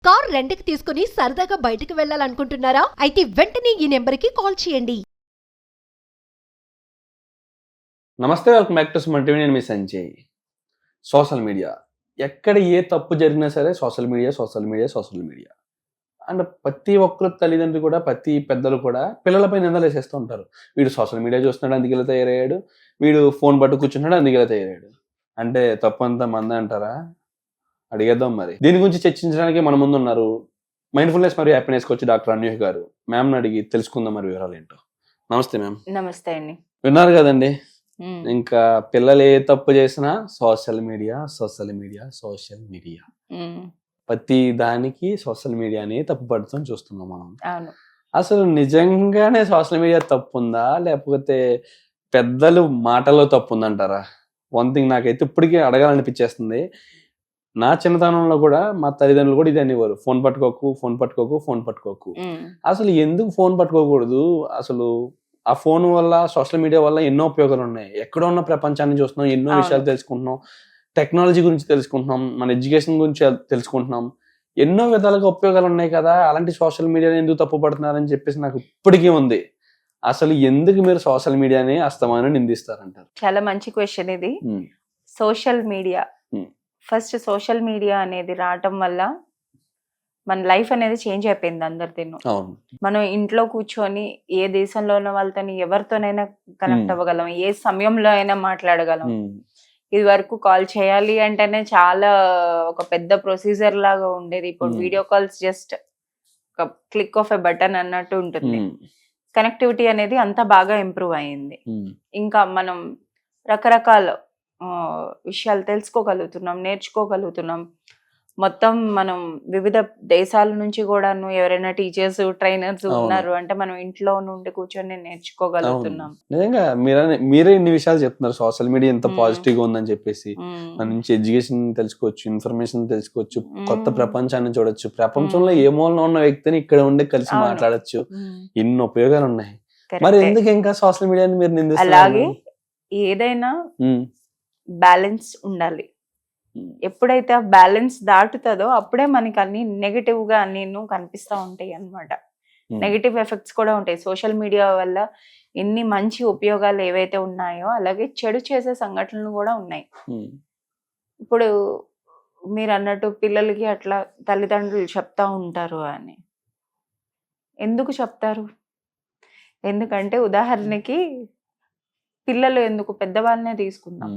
Car రెంట్‌కి తీసుకుని సరదాగా బయటకు వెళ్ళాలనుకుంటున్నారా? అయితే వెంటనే ఈ నెంబర్‌కి కాల్ చేయండి. నమస్తే, welcome back to Suman TV. నేను మీ సంజయ్. సోషల్ మీడియా ఎక్కడ ఏ తప్పు జరిగినా సరే సోషల్ మీడియా అండ్ ప్రతి ఒక్కరు తల్లిదండ్రులు కూడా, ప్రతి పెద్దలు కూడా పిల్లలపై నిందలు వేసేస్తూ ఉంటారు. వీడు సోషల్ మీడియా చూస్తున్నాడు అందుకే ఇలా తయారయ్యాడు, వీడు ఫోన్ పట్టు కూర్చుంటున్నాడు అందుకే ఇలా తయారయ్యాడు. అంటే తప్పంతా మందే అంటారా? అడిగేద్దాం. మరి దీని గురించి చర్చించడానికి మన ముందు ఉన్నారు మైండ్ఫుల్నెస్ మరియు హ్యాపీనెస్ కోచ్ డాక్టర్ అన్యూహ్ గారు. మ్యామ్ని అడిగి తెలుసుకుందాం మరి వివరాలు ఏంటో. నమస్తే మ్యామ్. నమస్తే అండి. విన్నారు కదండి, ఇంకా పిల్లలు ఏ తప్పు చేసినా సోషల్ మీడియా ప్రతి దానికి సోషల్ మీడియాని తప్పు పడుతూ చూస్తున్నాం మనం. అసలు నిజంగానే సోషల్ మీడియా తప్పు ఉందా, లేకపోతే పెద్దలు మాటలో తప్పు ఉందంటారా? వన్ థింగ్ నాకైతే ఇప్పటికీ అడగాలనిపించేస్తుంది. నా చిన్నతనంలో కూడా మా తల్లిదండ్రులు కూడా ఇది అనేవారు, ఫోన్ పట్టుకోకు. అసలు ఎందుకు ఫోన్ పట్టుకోకూడదు? అసలు ఆ ఫోన్ వల్ల, సోషల్ మీడియా వల్ల ఎన్నో ఉపయోగాలు ఉన్నాయి. ఎక్కడో ఉన్న ప్రపంచాన్ని చూస్తున్నాం, ఎన్నో విషయాలు తెలుసుకుంటున్నాం, టెక్నాలజీ గురించి తెలుసుకుంటున్నాం, మన ఎడ్యుకేషన్ గురించి తెలుసుకుంటున్నాం, ఎన్నో విధాలుగా ఉపయోగాలు ఉన్నాయి కదా. అలాంటి సోషల్ మీడియాని ఎందుకు తప్పు పడుతున్నారని చెప్పేసి నాకు ఇప్పటికీ ఉంది. అసలు ఎందుకు మీరు సోషల్ మీడియాని అస్తమానం నిందిస్తారంటారు? చాలా మంచి క్వశ్చన్ ఇది. Social media, first social media అనేది రావటం వల్ల మన లైఫ్ అనేది చేంజ్ అయిపోయింది అందరితోనూ. మనం ఇంట్లో కూర్చొని ఏ దేశంలో ఉన్న వాళ్ళతో ఎవరితోనైనా కనెక్ట్ అవ్వగలం, ఏ సమయంలో అయినా మాట్లాడగలం. ఇది వరకు కాల్ చేయాలి అంటేనే చాలా ఒక పెద్ద ప్రొసీజర్ లాగా ఉండేది. ఇప్పుడు వీడియో కాల్స్ జస్ట్ ఒక క్లిక్ ఆఫ్ ఎ బటన్ అన్నట్టు ఉంటుంది. కనెక్టివిటీ అనేది అంత బాగా ఇంప్రూవ్ అయ్యింది. ఇంకా మనం రకరకాల విషయాలు తెలుసుకోగలుగుతున్నాం, నేర్చుకోగలుగుతున్నాం. మొత్తం మనం వివిధ దేశాల నుంచి కూడాను ఎవరైనా టీచర్స్, ట్రైనర్స్ ఉన్నారు అంటే మనం ఇంట్లో నుండి కూర్చొని నేర్చుకోగలుగుతున్నాం. నిజంగా మీరే ఇన్ని విషయాలు చెప్తున్నారు. సోషల్ మీడియా ఎంత పాజిటివ్ గా ఉందని చెప్పేసి మన నుంచి ఎడ్యుకేషన్ తెలుసుకోవచ్చు, ఇన్ఫర్మేషన్ తెలుసుకోవచ్చు, కొత్త ప్రపంచాన్ని చూడొచ్చు, ప్రపంచంలో ఏ మూలన ఉన్న వ్యక్తిని ఇక్కడ ఉండి కలిసి మాట్లాడచ్చు. ఎన్ని ఉపయోగాలు ఉన్నాయి. మరి ఎందుకు ఇంకా సోషల్ మీడియాని మీరు నిందిస్తారు? అలాగే ఏదైనా బ్యాలెన్స్ ఉండాలి. ఎప్పుడైతే ఆ బ్యాలెన్స్ దాటుతుందో అప్పుడే మనకి అన్ని నెగటివ్ గా అన్ని కనిపిస్తూ ఉంటాయి అన్నమాట. నెగటివ్ ఎఫెక్ట్స్ కూడా ఉంటాయి. సోషల్ మీడియా వల్ల ఎన్ని మంచి ఉపయోగాలు ఏవైతే ఉన్నాయో అలాగే చెడు చేసే సంఘటనలు కూడా ఉన్నాయి. ఇప్పుడు మీరు అన్నట్టు పిల్లలకి అట్లా తల్లిదండ్రులు చెప్తా ఉంటారు అని. ఎందుకు చెప్తారు? ఎందుకంటే ఉదాహరణకి పిల్లలు ఎందుకు, పెద్దవాళ్ళనే తీసుకుందాం.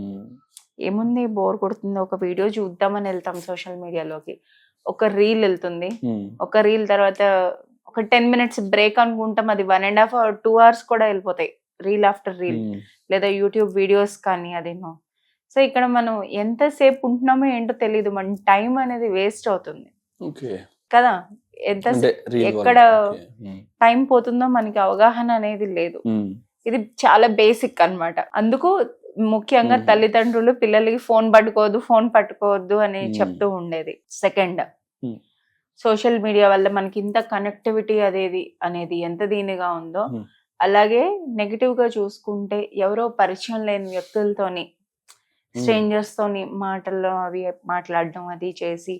ఏముంది, బోర్ కొడుతుంది, ఒక వీడియో చూద్దామని వెళ్తాం సోషల్ మీడియాలోకి, ఒక రీల్ వెళ్తుంది, ఒక రీల్ తర్వాత ఒక 10 minutes బ్రేక్ అనుకుంటాం, అది 1.5 or 2 hours కూడా వెళ్ళిపోతాయి, రీల్ ఆఫ్టర్ రీల్. లేదా యూట్యూబ్ వీడియోస్ కానీ అదేనో. సో ఇక్కడ మనం ఎంతసేపు ఉంటున్నామో ఏంటో తెలియదు, మన టైం అనేది వేస్ట్ అవుతుంది కదా. ఎక్కడ టైం పోతుందో మనకి అవగాహన అనేది లేదు. ఇది చాలా బేసిక్ అన్నమాట. అందుకు ముఖ్యంగా తల్లిదండ్రులు పిల్లలకి ఫోన్ పట్టుకోవద్దు అని చెప్తూ ఉండేది. సెకండ్, సోషల్ మీడియా వల్ల మనకి ఇంత కనెక్టివిటీ అనేది ఎంత దీనిగా ఉందో, అలాగే నెగిటివ్ గా చూసుకుంటే ఎవరో పరిచయం లేని వ్యక్తులతోని, స్ట్రేంజర్స్ తోని మాటల్లో అవి మాట్లాడడం అది చేసి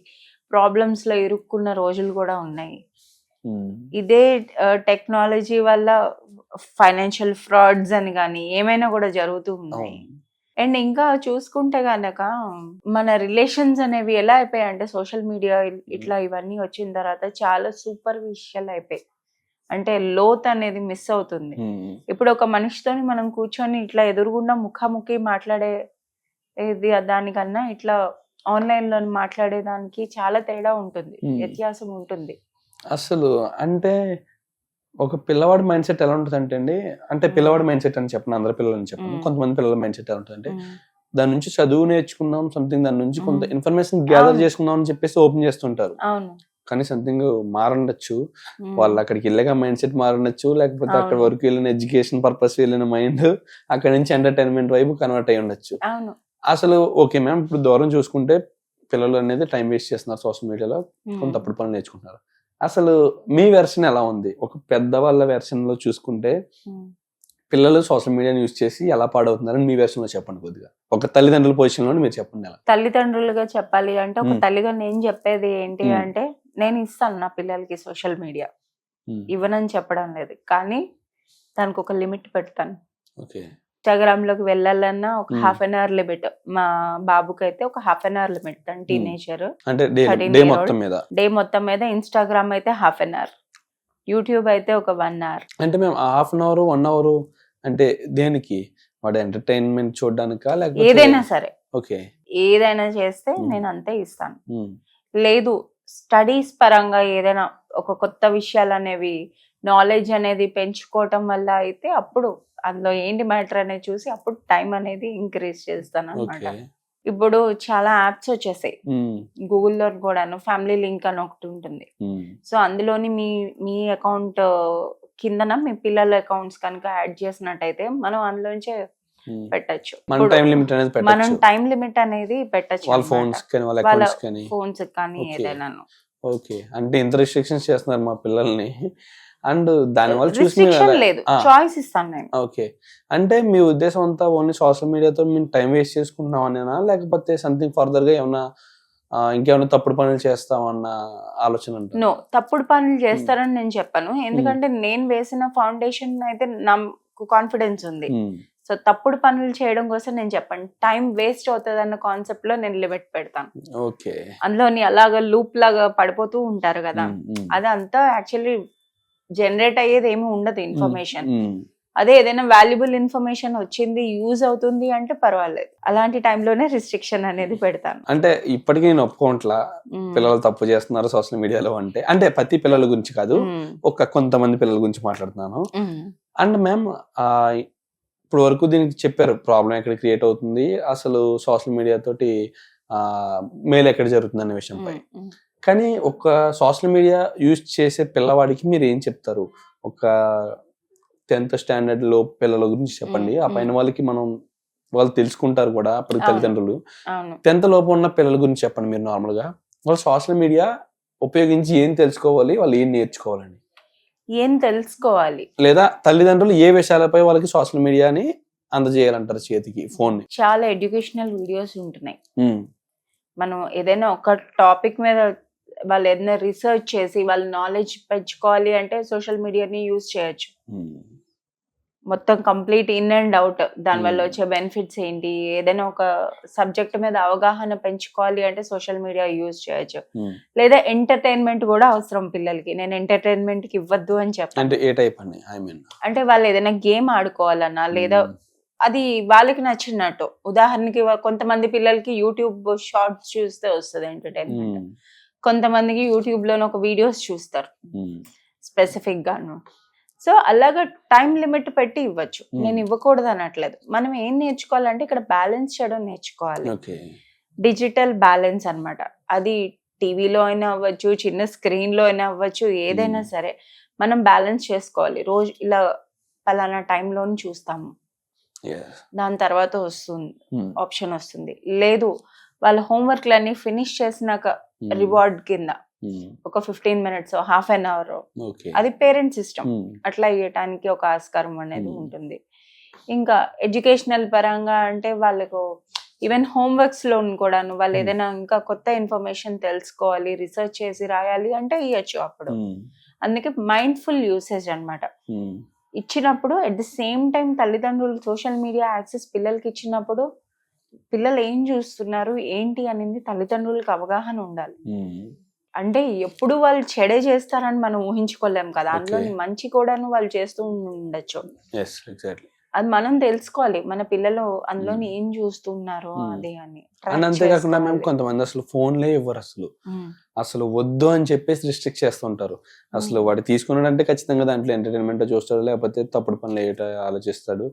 ప్రాబ్లమ్స్ లో ఇరుక్కున్న రోజులు కూడా ఉన్నాయి. ఇదే టెక్నాలజీ వల్ల ఫైనాన్షియల్ ఫ్రాడ్స్ అని కానీ ఏమైనా కూడా జరుగుతూ ఉన్నాయి. అండ్ ఇంకా చూసుకుంటే గనక మన రిలేషన్స్ అనేవి ఎలా అయిపోయాయి అంటే సోషల్ మీడియా ఇట్లా ఇవన్నీ వచ్చిన తర్వాత చాలా సూపర్ఫిషియల్ అయిపోయాయి. అంటే లోత్ అనేది మిస్ అవుతుంది. ఇప్పుడు ఒక మనిషితోని మనం కూర్చొని ఇట్లా ఎదురుగుండా ముఖాముఖి మాట్లాడేది దానికన్నా ఇట్లా ఆన్లైన్ లో మాట్లాడేదానికి చాలా తేడా ఉంటుంది, వ్యత్యాసం ఉంటుంది. అసలు అంటే ఒక పిల్లవాడి మైండ్ సెట్ ఎలా ఉంటుంది అంటే పిల్లవాడి మైండ్ సెట్ అని చెప్పను, అందరి పిల్లలని చెప్పను, కొంతమంది పిల్లల మైండ్ సెట్ ఎలా ఉంటుంది, దాని నుంచి చదువు నేర్చుకుందాం, సంథింగ్ దాని నుంచి కొంత ఇన్ఫర్మేషన్ గ్యాదర్ చేసుకుందాం అని చెప్పేసి ఓపెన్ చేస్తుంటారు. కానీ సంథింగ్ మారుండొచ్చు, వాళ్ళు అక్కడికి వెళ్ళాక మైండ్ సెట్ మారుండొచ్చు, లేకపోతే అక్కడ వరకు వెళ్ళిన ఎడ్యుకేషన్ పర్పస్ వెళ్ళిన మైండ్ అక్కడ నుంచి ఎంటర్టైన్మెంట్ వైపు కన్వర్ట్ అయ్యి ఉండొచ్చు. అసలు ఓకే మ్యామ్, ఇప్పుడు దూరం చూసుకుంటే పిల్లలు అనేది టైం వేస్ట్ చేస్తున్నారు సోషల్ మీడియాలో, కొంత తప్పుడు పనులు నేర్చుకుంటున్నారు. అసలు మీ వెర్షన్ ఎలా ఉంది? ఒక పెద్దవాళ్ళ వెర్షన్ లో చూసుకుంటే పిల్లలు సోషల్ మీడియాని యూజ్ చేసి ఎలా పాడవుతున్నారని మీ వెర్షన్ లో చెప్పండి కొద్దిగా. ఒక తల్లిదండ్రుల పొజిషన్ లో మీరు చెప్పండి. ఎలా తల్లిదండ్రులుగా చెప్పాలి అంటే, ఒక తల్లిగా నేను చెప్పేది ఏంటి అంటే, నేను ఇస్తాను నా పిల్లలకి సోషల్ మీడియా, ఉమ్, ఇవ్వనని చెప్పడం లేదు, కానీ దానికి ఒక లిమిట్ పెడతాను. ఓకే. ఇన్స్టాగ్రామ్ లోకి వెళ్ళాలన్నా ఒక Hmm. Half an hour limit. మా బాబుకి అయితే ఒక హాఫ్ అన్ అవర్ లిమిట్. తను టీనేజర్, అంటే 13 డే year మొత్తం old. మీద. డే మొత్తం మీద ఇన్స్టాగ్రామ్ అయితే హాఫ్ అన్ అవర్, యూట్యూబ్ అయితే ఒక 1 hour. అంటే మేము హాఫ్ అన్ అవర్ 1 hour అంటే దేనికి? వాడు ఎంటర్టైన్మెంట్ చూడడానికా లేకపోతే? ఏదైనా సరే, ఓకే. ఏదైనా చేస్తే Hmm. నేను అంతే ఇస్తాను. ఉమ్, లేదు స్టడీస్ పరంగా ఏదైనా ఒక కొత్త విషయాలు అనేవి, నాలెడ్జ్ అనేది పెంచుకోవటం వల్ల అయితే అప్పుడు అందులో ఏంటి మ్యాటర్ అనేది చూసి అప్పుడు టైం అనేది ఇంక్రీజ్ చేస్తాను అనమాట. ఓకే. ఇప్పుడు చాలా యాప్స్ వచ్చేసాయి ఉమ్, గూగుల్లో కూడాను, ఫ్యామిలీ లింక్ అని ఒకటి ఉంటుంది. ఉమ్, సో అందులోని మీ అకౌంట్ కిందన మీ పిల్లల అకౌంట్స్ కనుక యాడ్ చేసినట్టయితే మనం అందులోంచే ఉమ్. పెట్టచ్చు. మన టైం లిమిట్ అనేది మనం పెట్టచ్చు. టైం లిమిట్ అనేది పెట్టచ్చు వాళ్ళ ఫోన్స్ కానీ వాళ్ళ వాళ్ళ అకౌంట్స్ కానీ. ఫోన్స్ కానీ Okay. ఏదైనాను. ఓకే. అంటే ఇంత రిస్ట్రిక్షన్స్ చేస్తున్నారు మా పిల్లల్ని. అండ్ దానివల్ల చూసి రిస్ట్రిక్షన్ లేదు, చాయిస్ ఇస్తాను నేను. ఓకే. అంటే మీ ఉద్దేశం అంతా ఓన్లీ సోషల్ మీడియాతో మేము టైం వేస్ట్ చేసుకుంటున్నాం అనేనా, లేకపోతే సంథింగ్ ఫర్దర్ గా ఏమన్నా ఇంకేమైనా తప్పుడు పనులు చేస్తామన్న ఆలోచన ఉంటుంది? నో, తప్పుడు పనులు చేస్తారని నేను చెప్పను, ఎందుకంటే నేను వేసిన ఫౌండేషన్ అయితే నాకు కాన్ఫిడెన్స్ ఉంది. సో తప్పుడు పనులు చేయడం కోసం నేను చెప్పను, టైం వేస్ట్ అవుతుంది అన్న కాన్సెప్ట్ లో నేను లిమిట్ పెడతాను. ఓకే. అందులోని అలాగా లూప్ లాగా పడిపోతూ ఉంటారు కదా, అది అంతా యాక్చువల్లీ జనరేట్ అయ్యేది ఏమి ఉండదు ఇన్ఫర్మేషన్. అదే ఏదైనా వాల్యుబుల్ ఇన్ఫర్మేషన్ వచ్చింది, యూజ్ అవుతుంది అంటే పర్వాలేదు, అలాంటి టైంలోనే రిస్ట్రిక్షన్ అనేది పెడతాను. అంటే ఇప్పటికీ నేను ఒప్పుకోవట్లా మ్మ్. పిల్లలు తప్పు చేస్తున్నారు సోషల్ మీడియాలో అంటే ప్రతి పిల్లల గురించి కాదు, మ్మ్. కొంతమంది పిల్లల గురించి మాట్లాడుతున్నాను. మ్మ్. అండ్ మ్యామ్ ఇప్పుడు వరకు దీనికి చెప్పారు ప్రాబ్లం ఎక్కడ క్రియేట్ అవుతుంది, అసలు సోషల్ మీడియా తోటి మేలు ఎక్కడ జరుగుతుంది అనే విషయంపై. మ్మ్. కానీ ఒక సోషల్ మీడియా యూజ్ చేసే పిల్లవాడికి మీరు ఏం చెప్తారు? ఒక 10th స్టాండర్డ్ లో పిల్లల గురించి చెప్పండి. ఆ పైన వాళ్ళకి వాళ్ళు తెలుసుకుంటారు కూడా అప్పటికి అవును. తల్లిదండ్రులు. అవును. 10th లోపు ఉన్న పిల్లల గురించి చెప్పండి మీరు నార్మల్ గా. వాళ్ళు సోషల్ మీడియా ఉపయోగించి ఏం తెలుసుకోవాలి, వాళ్ళు ఏం నేర్చుకోవాలని, ఏం తెలుసుకోవాలి? లేదా తల్లిదండ్రులు ఏ విషయాలపై వాళ్ళకి సోషల్ మీడియాని అందజేయాలంటారు చేతికి ఫోన్ ని? చాలా ఎడ్యుకేషనల్ వీడియోస్ ఉంటున్నాయి. మనం ఏదైనా ఒక టాపిక్ మీద వాళ్ళు ఏదైనా రీసెర్చ్ చేసి వాళ్ళ నాలెడ్జ్ పెంచుకోవాలి అంటే సోషల్ మీడియాని యూజ్ చేయొచ్చు. మొత్తం కంప్లీట్ ఇన్ అండ్ అవుట్, దానివల్ల వచ్చే బెనిఫిట్స్ ఏంటి, ఏదైనా ఒక సబ్జెక్ట్ మీద అవగాహన పెంచుకోవాలి అంటే సోషల్ మీడియా యూజ్ చేయొచ్చు. లేదా ఎంటర్టైన్మెంట్ కూడా అవసరం పిల్లలకి. నేను ఎంటర్టైన్మెంట్ కి ఇవ్వద్దు అని చెప్పాను. అంటే ఏ టైప్ అండి? ఐ మీన్ అంటే వాళ్ళు ఏదైనా గేమ్ ఆడుకోవాలన్నా, లేదా అది వాళ్ళకి నచ్చినట్టు. ఉదాహరణకి కొంతమంది పిల్లలకి యూట్యూబ్ షార్ట్స్ చూస్తే వస్తుంది ఎంటర్టైన్మెంట్, కొంతమందికి యూట్యూబ్ లోనే ఒక వీడియోస్ చూస్తారు స్పెసిఫిక్ గాను. సో అలాగా టైం లిమిట్ పెట్టి ఇవ్వచ్చు, నేను ఇవ్వకూడదు అనట్లేదు. మనం ఏం నేర్చుకోవాలంటే ఇక్కడ బ్యాలెన్స్ చేయడం నేర్చుకోవాలి. డిజిటల్ బ్యాలెన్స్ అన్నమాట. అది టీవీలో అయినా అవ్వచ్చు, చిన్న స్క్రీన్ లో అయినా అవ్వచ్చు, ఏదైనా సరే మనం బ్యాలెన్స్ చేసుకోవాలి. రోజు ఇలా పలానా టైంలోని చూస్తాము, దాని తర్వాత వస్తుంది ఆప్షన్ వస్తుంది. లేదు వాళ్ళ హోంవర్క్లన్నీ ఫినిష్ చేసినాక రివార్డ్ కింద ఒక 15 minutes, హాఫ్ అన్ అవర్, అది పేరెంట్స్ ఇష్టం, అట్లా ఇవ్వటానికి ఒక ఆస్కారం అనేది ఉంటుంది. ఇంకా ఎడ్యుకేషనల్ పరంగా అంటే వాళ్ళకు ఈవెన్ హోంవర్క్స్ లో కూడాను వాళ్ళు ఏదైనా ఇంకా కొత్త ఇన్ఫర్మేషన్ తెలుసుకోవాలి, రీసెర్చ్ చేసి రాయాలి అంటే ఇవ్వచ్చు అప్పుడు. అందుకే మైండ్ఫుల్ యూసేజ్ అన్నమాట. ఇచ్చినప్పుడు అట్ ది సేమ్ టైం తల్లిదండ్రులు సోషల్ మీడియా యాక్సెస్ పిల్లలకి ఇచ్చినప్పుడు పిల్లలు ఏం చూస్తున్నారు ఏంటి అనేది తల్లిదండ్రులకు అవగాహన ఉండాలి. అంటే ఎప్పుడు వాళ్ళు చెడే చేస్తారని మనం ఊహించుకోలేం కదా, అందులోని మంచి కూడాను వాళ్ళు చేస్తూ ఉండొచ్చు. అది మనం తెలుసుకోవాలి, మన పిల్లలు అందులోని ఏం చూస్తున్నారు అది అని. అంతేకాకుండా మేము కొంతమంది అసలు ఫోన్లే ఇవ్వరు, అసలు వద్దు అని చెప్పేసి రిస్ట్రిక్ట్ చేస్తుంటారు. అసలు వాడు తీసుకున్నాడంటే ఖచ్చితంగా దాంట్లో ఎంటర్టైన్మెంట్ చూస్తాడు, లేకపోతే తప్పుడు పనులు ఆలోచిస్తాడు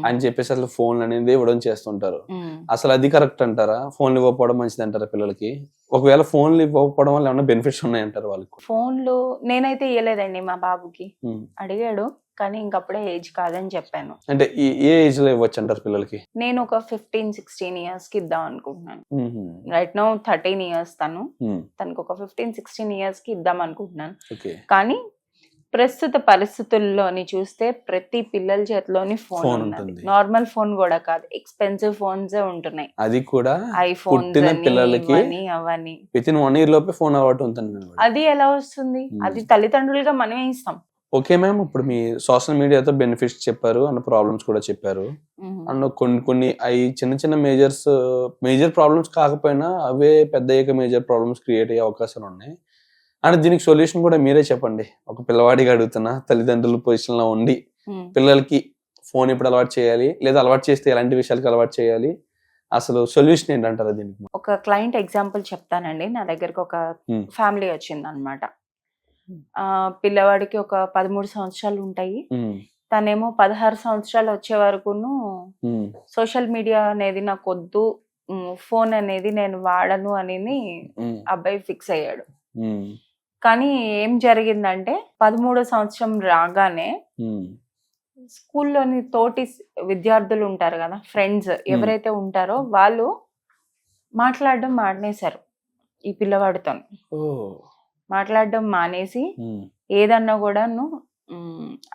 అని చెప్పేసి అసలు ఫోన్ అనేది ఇవ్వడం చేస్తుంటారు. అసలు అది కరెక్ట్ అంటారా? ఫోన్లు ఇవ్వకపోవడం మంచిది అంటారా పిల్లలకి? ఒకవేళ ఫోన్లు ఇవ్వకపోవడం వల్ల ఏమైనా బెనిఫిట్స్ ఉన్నాయంటారు వాళ్ళకి? ఫోన్లు నేనైతే ఇవ్వలేదండి మా బాబుకి, అడిగాడు కానీ ఇంకప్పుడే ఏజ్ కాదని చెప్పాను. అంటే ఏ ఏజ్ లో ఇవ్వచ్చు అంటారు పిల్లలకి? నేను ఒక 15-16 years కి ఇద్దాం అనుకుంటున్నాను. రైట్ నౌ 13 years తనకు ఒక 15-16 years కి ఇద్దాం అనుకుంటున్నాను. కానీ ప్రస్తుత పరిస్థితుల్లోని చూస్తే ప్రతి పిల్లల చేతిలోని ఫోన్ ఫోన్ ఉన్నది. ఉంటుంది. నార్మల్ ఫోన్ కూడా కాదు, ఎక్స్పెన్సివ్ ఫోన్స్ ఉంటున్నాయి. అది కూడా ఐఫోన్స్ పుట్టిన అని పిల్లలకి ఇవని అవని. విత్ ఇన్ 1 year లోపే ఫోన్ అలవాటు ఉంటుంది. అది ఎలా వస్తుంది? అది తల్లిదండ్రులుగా మనమే ఇస్తాం. ఓకే మ్యామ్, ఇప్పుడు మీ సోషల్ మీడియాతో బెనిఫిట్స్ చెప్పారు అండ్ ప్రాబ్లమ్స్ కూడా చెప్పారు. అండ్ కొన్ని అవి చిన్న మేజర్ ప్రాబ్లమ్స్ కాకపోయినా అవే పెద్ద మేజర్ ప్రాబ్లమ్స్ క్రియేట్ అయ్యే అవకాశాలు ఉన్నాయి. అండ్ దీనికి సొల్యూషన్ కూడా మీరే చెప్పండి. ఒక పిల్లవాడిగా అడుగుతున్నా, తల్లిదండ్రుల పొజిషన్ లో ఉండి పిల్లలకి ఫోన్ ఎప్పుడు అలవాటు చేయాలి, లేదా అలవాటు చేస్తే ఎలాంటి విషయాలకి అలవాటు చేయాలి, అసలు సొల్యూషన్ ఏంటంటారా దీనికి? ఒక క్లయింట్ ఎగ్జాంపుల్ చెప్తానండి. నా దగ్గరకు ఒక ఫ్యామిలీ వచ్చింది అనమాట. పిల్లవాడికి ఒక 13 సంవత్సరాలు ఉంటాయి. తనేమో 16 సంవత్సరాలు వచ్చే వరకును సోషల్ మీడియా అనేది నాకు వద్దు, ఫోన్ అనేది నేను వాడను అని అబ్బాయి ఫిక్స్ అయ్యాడు. కానీ ఏం జరిగిందంటే 13వ సంవత్సరం రాగానే స్కూల్లోని తోటి విద్యార్థులు ఉంటారు కదా, ఫ్రెండ్స్ ఎవరైతే ఉంటారో వాళ్ళు మాట్లాడడం మానేశారు. ఈ పిల్లవాడితో మాట్లాడడం మానేసి ఏదన్నా కూడాను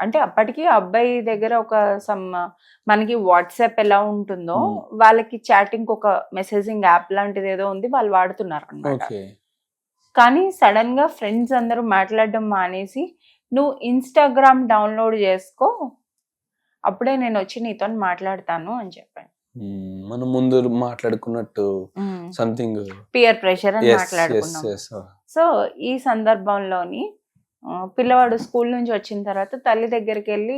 అంటే అప్పటికి అబ్బాయి దగ్గర ఒక మనకి వాట్సాప్ ఎలా ఉంటుందో వాళ్ళకి చాటింగ్ ఒక మెసేజింగ్ యాప్ లాంటిది ఏదో ఉంది, వాళ్ళు వాడుతున్నారు అన్నమాట. కానీ సడన్ గా ఫ్రెండ్స్ అందరూ మాట్లాడడం మానేసి నువ్వు ఇన్స్టాగ్రామ్ డౌన్లోడ్ చేసుకో, అప్పుడే నేను వచ్చి నీతో మాట్లాడతాను అని చెప్పాను. మనం ముందు మాట్లాడుకున్నట్టు సంథింగ్ పియర్ ప్రెషర్ అని మాట్లాడుకున్నాం. సో ఈ సందర్భంలోని పిల్లవాడు స్కూల్ నుంచి వచ్చిన తర్వాత తల్లి దగ్గరికి వెళ్ళి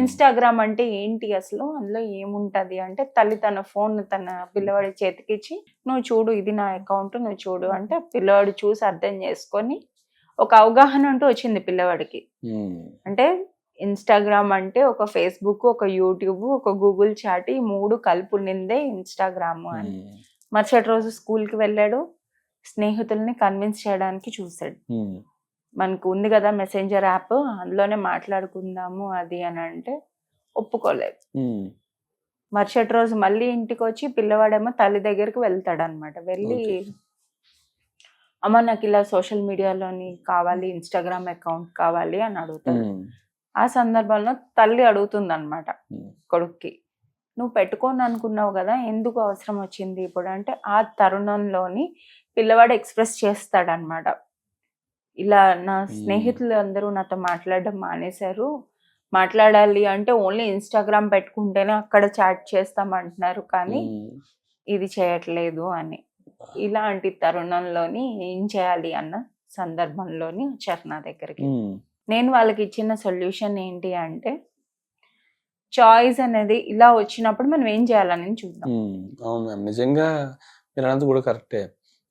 ఇన్స్టాగ్రామ్ అంటే ఏంటి అసలు, అందులో ఏముంటది అంటే తల్లి తన ఫోన్ తన పిల్లవాడి చేతికిచ్చి నువ్వు చూడు, ఇది నా అకౌంట్, నువ్వు చూడు అంటే పిల్లవాడు చూసి అర్థం చేసుకొని ఒక అవగాహన అంటూ వచ్చింది పిల్లవాడికి. అంటే ఇన్స్టాగ్రామ్ అంటే ఒక ఫేస్బుక్, ఒక యూట్యూబ్, ఒక గూగుల్ చాట్, ఈ 3 కలిపి నిందే ఇన్స్టాగ్రామ్ అని. మరుసటి రోజు స్కూల్కి వెళ్ళాడు, స్నేహితుల్ని కన్విన్స్ చేయడానికి చూశాడు. మనకు ఉంది కదా మెసెంజర్ యాప్, అందులోనే మాట్లాడుకుందాము అది అని అంటే ఒప్పుకోలేదు. మరుసటి రోజు మళ్ళీ ఇంటికి వచ్చి పిల్లవాడేమో తల్లి దగ్గరికి వెళ్తాడు అనమాట. వెళ్ళి అమ్మ నాకు ఇలా సోషల్ మీడియాలోని కావాలి, ఇన్స్టాగ్రామ్ అకౌంట్ కావాలి అని అడుగుతాడు. ఆ సందర్భంలో తల్లి అడుగుతుంది అనమాట కొడుక్కి, నువ్వు పెట్టుకోని అనుకున్నావు కదా, ఎందుకు అవసరం వచ్చింది ఇప్పుడు అంటే ఆ తరుణంలోని పిల్లవాడు ఎక్స్ప్రెస్ చేస్తాడనమాట. ఇలా నా స్నేహితులు అందరూ నాతో మాట్లాడడం మానేశారు, మాట్లాడాలి అంటే ఓన్లీ ఇన్స్టాగ్రామ్ పెట్టుకుంటేనే అక్కడ చాట్ చేస్తామంటున్నారు, కానీ ఇది చేయట్లేదు అని. ఇలాంటి తరుణంలోని ఏం చేయాలి అన్న సందర్భంలోని వచ్చారు నా దగ్గరికి. నేను వాళ్ళకి ఇచ్చిన సొల్యూషన్ ఏంటి అంటే, చాయిస్ అనేది ఇలా వచ్చినప్పుడు మనం ఏం చేయాలని చూద్దాం. అవును మ్యామ్, నిజంగా మీరు అన్నది కూడా కరెక్టే.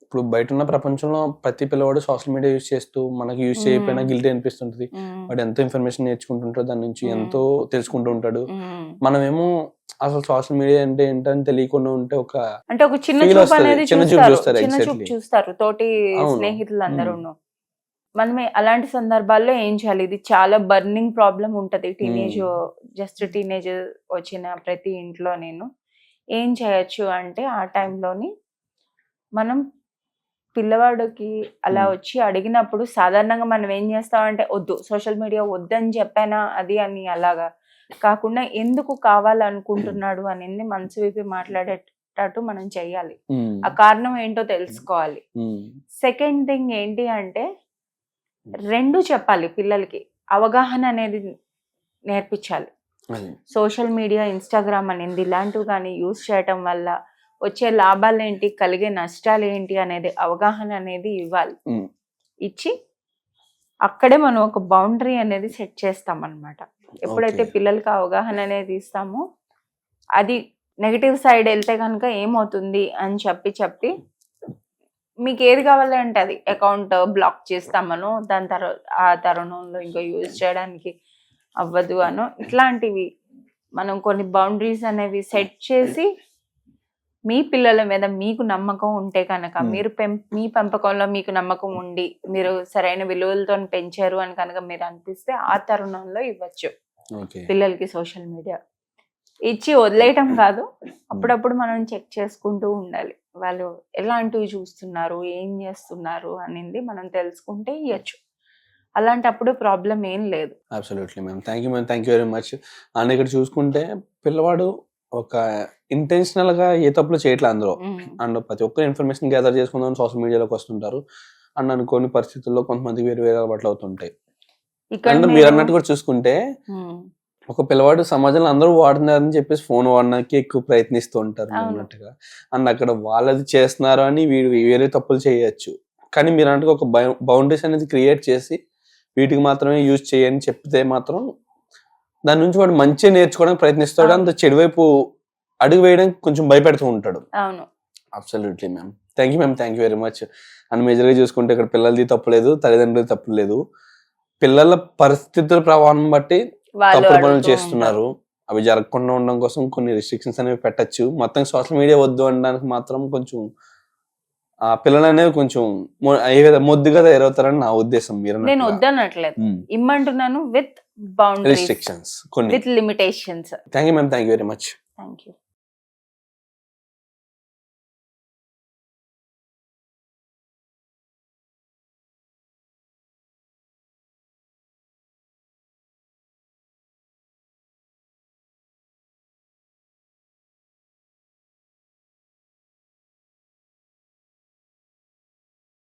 ఇప్పుడు బయట ఉన్న ప్రపంచంలో ప్రతి పిల్లవాడు సోషల్ మీడియా యూజ్ చేస్తూ మనకి యూజ్ చేయకపోయినా గిల్టీ అనిపిస్తుంటది. వాడు ఎంతో ఇన్ఫర్మేషన్ నేర్చుకుంటుంటాడు, దాని నుంచి ఎంతో తెలుసుకుంటూ ఉంటాడు. మనమేమో అసలు సోషల్ మీడియా అంటే ఏంటని తెలియకుండా ఉంటే ఒక చిన్న చూపు అనేది చూస్తారు తోటి స్నేహితులందరూ. మనమే అలాంటి సందర్భాల్లో ఏం చేయాలి, ఇది చాలా బర్నింగ్ ప్రాబ్లం ఉంటది. టీనేజ్ వచ్చిన ప్రతి ఇంట్లో నేను ఏం చేయొచ్చు అంటే, ఆ టైంలోని మనం పిల్లవాడికి అలా వచ్చి అడిగినప్పుడు సాధారణంగా మనం ఏం చేస్తామంటే, వద్దు సోషల్ మీడియా వద్దని చెప్పానా అది అని అలాగా కాకుండా ఎందుకు కావాలనుకుంటున్నాడు అనేది మనసు విప్పి మాట్లాడేటట్టు మనం చెయ్యాలి. ఆ కారణం ఏంటో తెలుసుకోవాలి. సెకండ్ థింగ్ ఏంటి అంటే, 2 చెప్పాలి పిల్లలకి, అవగాహన అనేది నేర్పించాలి. సోషల్ మీడియా, ఇన్స్టాగ్రామ్ అనేది ఇలాంటివి కానీ యూజ్ చేయటం వల్ల వచ్చే లాభాలు ఏంటి, కలిగే నష్టాలు ఏంటి అనేది అవగాహన అనేది ఇవ్వాలి. ఇచ్చి అక్కడే మనం ఒక బౌండరీ అనేది సెట్ చేస్తాం అన్నమాట. ఎప్పుడైతే పిల్లలకి అవగాహన అనేది ఇస్తామో, అది నెగిటివ్ సైడ్ వెళ్తే కనుక ఏమవుతుంది అని చెప్పి మీకు ఏది కావాలంటే అది అకౌంట్ బ్లాక్ చేస్తామనో, దాని తర్వాత ఆ తరుణంలో ఇంకా యూజ్ చేయడానికి అవ్వదు అనో, ఇట్లాంటివి మనం కొన్ని బౌండరీస్ అనేవి సెట్ చేసి, మీ పిల్లల మీద మీకు నమ్మకం ఉంటే కనుక, మీరు మీ పెంపకంలో మీకు నమ్మకం ఉండి మీరు సరైన విలువలతో పెంచారు అని కనుక మీరు అనిపిస్తే ఆ తరుణంలో ఇవ్వచ్చు పిల్లలకి సోషల్ మీడియా. ఇచ్చి వదిలేయటం కాదు, అప్పుడప్పుడు మనం చెక్ చేసుకుంటూ ఉండాలి. వాళ్ళు ఎలాంటివి చూస్తున్నారు, ఏం చేస్తున్నారు అనేది మనం తెలుసుకుంటే ఇవ్వచ్చు. అలాంటప్పుడు ప్రాబ్లం ఏం లేదు. Absolutely ma'am. Thank you very much. And ఇక్కడ చూసుకుంటే పిల్లవాడు ఒక ఇంటెన్షనల్ గా ఏ తప్పులు చేయట్లేదు అందులో. అండ్ ప్రతి ఒక్కరు ఇన్ఫర్మేషన్ గ్యాదర్ చేసుకుందాం సోషల్ మీడియాలోకి వస్తుంటారు. అండ్ అనుకోని పరిస్థితుల్లో కొంతమందికి వేరు వేరే అలవాట్లు అవుతుంటాయి. అండ్ మీరు అన్నట్టు కూడా చూసుకుంటే ఒక పిల్లవాడు సమాజంలో అందరూ వాడుతున్నారని చెప్పేసి ఫోన్ వాడడానికి ఎక్కువ ప్రయత్నిస్తూ ఉంటారు అన్నట్టుగా. అండ్ అక్కడ వాళ్ళది చేస్తున్నారు అని వీడు వేరే తప్పులు చేయొచ్చు. కానీ మీరు అన్నట్టుగా ఒక బౌండరీస్ అనేది క్రియేట్ చేసి వీటికి మాత్రమే యూజ్ చేయని చెప్తే మాత్రం దాని నుంచి వాడు మంచిగా నేర్చుకోవడానికి ప్రయత్నిస్తాడు. అంత చెడు వైపు అడుగు వేయడానికి కొంచెం భయపెడుతూ ఉంటాడు. Absolutely ma'am. Thank you very much. And major గా చూసుకుంటే ఇక్కడ పిల్లలది తప్పు లేదు, తల్లిదండ్రులది తప్పు లేదు. పిల్లల పరిస్థితుల ప్రభావం బట్టి తప్పుడు పనులు చేస్తున్నారు. అవి జరగకుండా ఉండడం కోసం కొన్ని రిస్ట్రిక్షన్స్ అనేవి పెట్టచ్చు. మొత్తం సోషల్ మీడియా వద్దు అనడానికి మాత్రం కొంచెం ఆ పిల్లలు అనేవి కొంచెం మొద్దుగా తయారవుతారని నా ఉద్దేశం. నేను వద్దనట్లేదు, ఇమ్మంటున్నాను విత్ బౌండరీస్, రిస్ట్రిక్షన్స్, కొన్ని with limitations. Thank you ma'am. Thank you very much. Thank you.